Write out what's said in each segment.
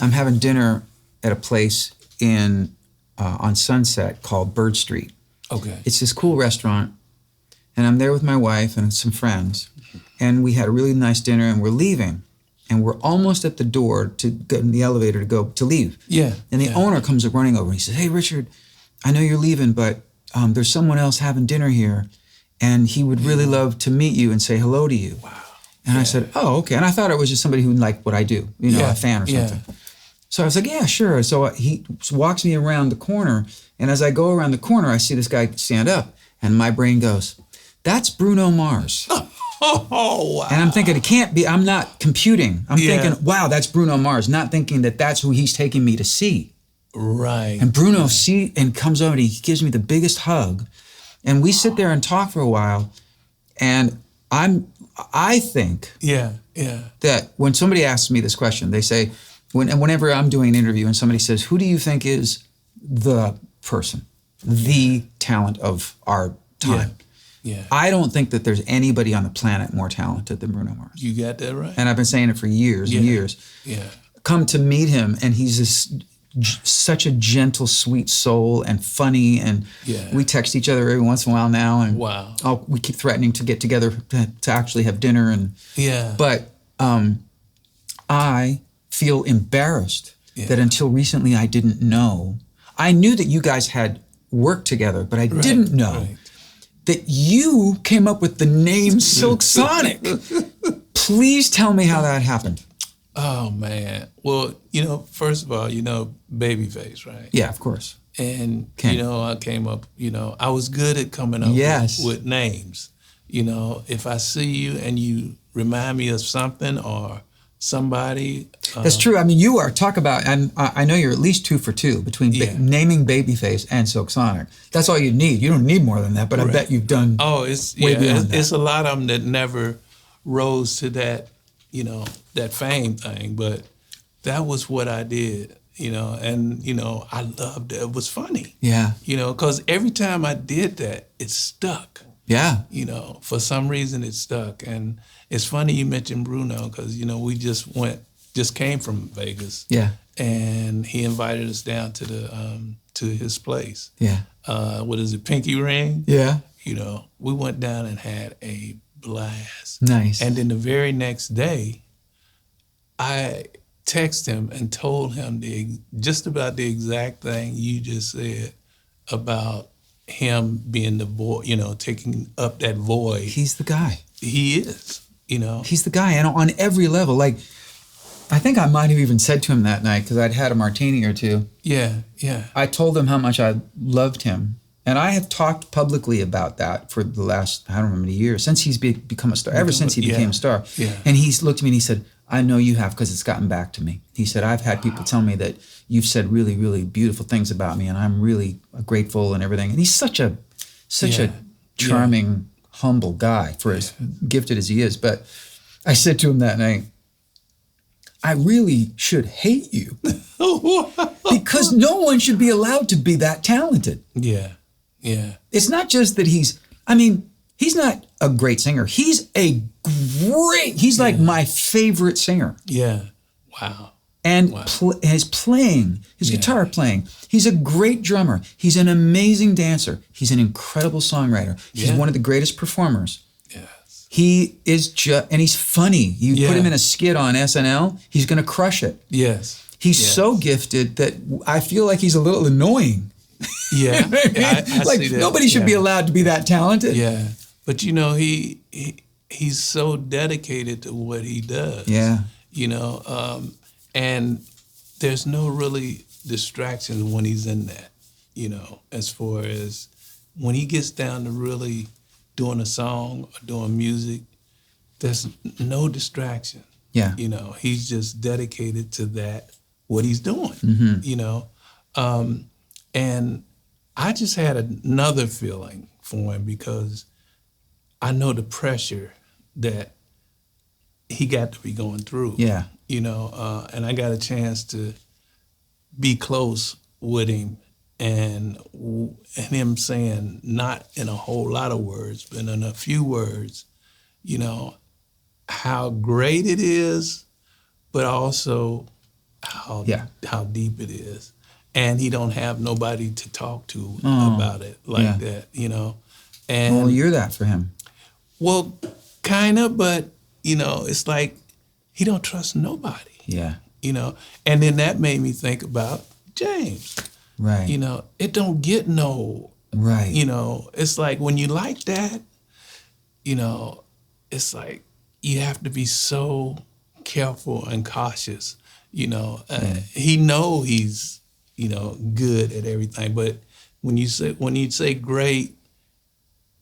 I'm having dinner at a place on Sunset called Bird Street. Okay. It's this cool restaurant, and I'm there with my wife and some friends, and we had a really nice dinner, and we're leaving, and we're almost at the door to get in the elevator to leave. Yeah. And the owner comes running over. He says, "Hey, Richard, I know you're leaving, but there's someone else having dinner here, and he would really love to meet you and say hello to you." Wow. And I said, "Oh, okay." And I thought it was just somebody who liked what I do, a fan or something. Yeah. So I was like, "Yeah, sure." So he walks me around the corner, and as I go around the corner, I see this guy stand up, and my brain goes, "That's Bruno Mars." Oh, wow. And I'm thinking, it can't be, I'm not computing. I'm thinking, wow, that's Bruno Mars, not thinking that that's who he's taking me to see. Right. And Bruno comes over and he gives me the biggest hug. And we sit there and talk for a while. And I think that when somebody asks me this question, they say, whenever I'm doing an interview and somebody says, "Who do you think is the person, the talent of our time?" Yeah. I don't think that there's anybody on the planet more talented than Bruno Mars. You got that right. And I've been saying it for years and years. Yeah. Come to meet him, and he's such a gentle, sweet soul and funny. And we text each other every once in a while now. And we keep threatening to get together to actually have dinner. But I feel embarrassed that until recently I didn't know. I knew that you guys had worked together, but I didn't know that you came up with the name Silk Sonic. Please tell me how that happened. Oh, man. Well, first of all, Babyface, right? Yeah, of course. And, I came up, I was good at coming up with names. If I see you and you remind me of something or somebody. That's true. I mean, you are. Talk about, and I know you're at least 2 for 2 between naming Babyface and Silk Sonic. That's all you need. You don't need more than that, but I bet you've done way beyond that. It's a lot of them that never rose to that, that fame thing, but that was what I did, and, I loved it. It was funny. Yeah. Because every time I did that, it stuck. Yeah. For some reason it stuck. And it's funny you mentioned Bruno because, we just came from Vegas. Yeah. And he invited us down to to his place. Yeah. What is it, Pinky Ring? Yeah. We went down and had a blast. Nice. And then the very next day, I texted him and told him just about the exact thing you just said about him being the void, taking up that void. He's the guy. He is, He's the guy, and on every level. Like, I think I might have even said to him that night, because I'd had a martini or two. Yeah. I told him how much I loved him. And I have talked publicly about that for the last, I don't know how many years, since he's become a star, ever since he became a star. Yeah. And he's looked at me and he said, "I know you have, because it's gotten back to me." He said, "I've had people tell me that you've said really, really beautiful things about me, and I'm really grateful and everything." And he's such a charming, humble guy for as gifted as he is. But I said to him that night, "I really should hate you because no one should be allowed to be that talented." Yeah. It's not just that he's not a great singer. He's like my favorite singer. Yeah. Wow. And his guitar playing. He's a great drummer. He's an amazing dancer. He's an incredible songwriter. He's one of the greatest performers. Yes. He is and he's funny. You put him in a skit on SNL, he's going to crush it. Yes. He's so gifted that I feel like he's a little annoying. Yeah. You know what I mean? I Like, see that. nobody should be allowed to be that talented. Yeah. But, he's so dedicated to what he does. Yeah. And there's no really distractions when he's in that, as far as when he gets down to really doing a song or doing music, there's no distraction. Yeah. He's just dedicated to that, what he's doing, and I just had another feeling for him because I know the pressure that he got to be going through. Yeah. And I got a chance to be close with him and him saying, not in a whole lot of words, but in a few words, how great it is, but also how deep it is. And he don't have nobody to talk to about it like that, you know. And well, you're that for him. Well, kind of, but, you know, it's like he don't trust nobody. Yeah. You know, and then that made me think about James. Right. You know, it don't get no, right. You know, it's like when you like that, you know, it's like you have to be so careful and cautious, you know. He know he's, you know, good at everything, but when you say great,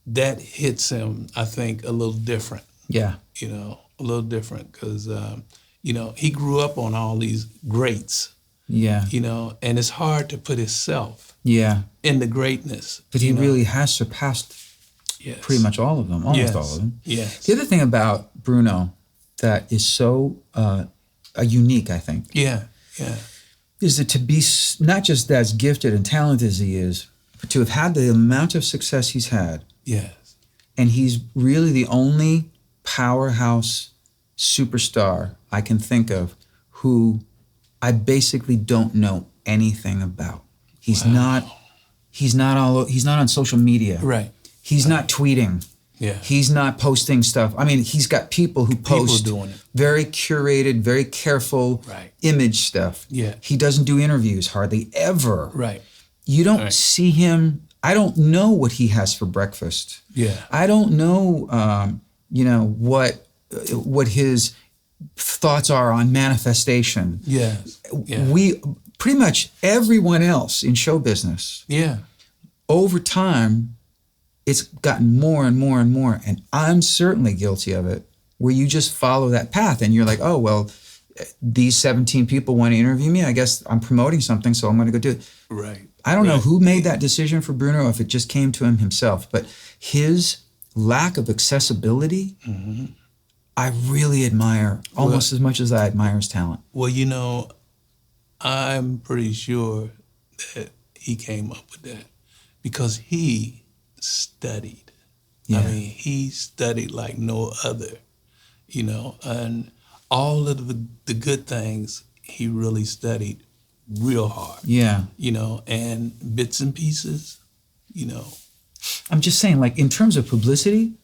that hits him, I think, a little different. Yeah. You know, a little different because, you know, he grew up on all these greats. Yeah. You know, and it's hard to put himself in the greatness. But he really has surpassed pretty much all of them, almost all of them. Yes. The other thing about Bruno that is so unique, I think, is that to be not just as gifted and talented as he is, but to have had the amount of success he's had. Yes. And he's really the only powerhouse superstar I can think of who I basically don't know anything about. He's not on social media. Right. He's not tweeting. Yeah. He's not posting stuff. I mean, he's got people who post doing it. Very curated, very careful image stuff. Yeah. He doesn't do interviews hardly ever. Right. You don't see him. I don't know what he has for breakfast. Yeah. I don't know, you know, what his thoughts are on manifestation. Yes. Yeah. We pretty much everyone else in show business. Yeah. Over time, it's gotten more and more and more, and I'm certainly guilty of it. Where you just follow that path, and you're like, oh well, these 17 people want to interview me. I guess I'm promoting something, so I'm going to go do it. Right. I don't know who made that decision for Bruno, if it just came to him himself, but his lack of accessibility, I really admire almost as much as I admire his talent. Well, you know, I'm pretty sure that he came up with that because he studied. Yeah. I mean, he studied like no other, you know, and all of the good things he really studied real hard. Yeah. You know, and bits and pieces, you know. I'm just saying, like, in terms of publicity,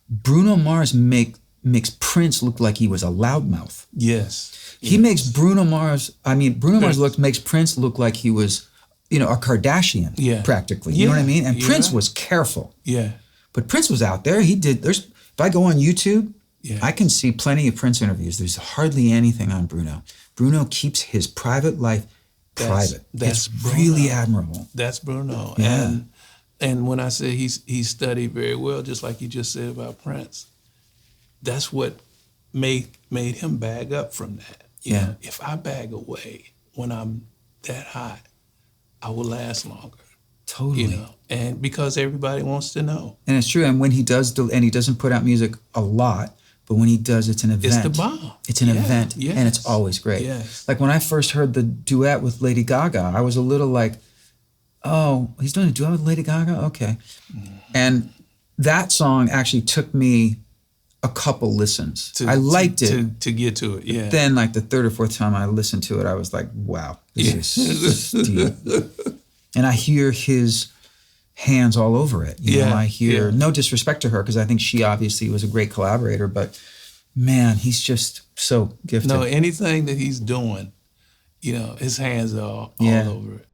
Bruno Mars makes Prince look like he was a loudmouth. Yes. He makes Bruno Mars makes Prince look like he was, you know, a Kardashian, practically. You know what I mean? And Prince was careful. Yeah. But Prince was out there. If I go on YouTube, I can see plenty of Prince interviews. There's hardly anything on Bruno. Bruno keeps his private life private. That's really admirable. That's Bruno. Yeah. And when I say he studied very well, just like you just said about Prince, that's what made him bag up from that. You know, if I bag away when I'm that hot, I will last longer. Totally. You know, and because everybody wants to know. And it's true. And when he does, and he doesn't put out music a lot, but when he does, it's an event. It's the bomb. It's an event, and it's always great. Yes. Like when I first heard the duet with Lady Gaga, I was a little like, oh, he's doing a duet with Lady Gaga? Okay. And that song actually took me a couple listens. I liked it. To get to it, yeah. But then like the third or fourth time I listened to it, I was like, wow, this is deep. And I hear his hands all over it. You know, I hear, no disrespect to her, because I think she obviously was a great collaborator, but man, he's just so gifted. No, anything that he's doing, you know, his hands are all over it.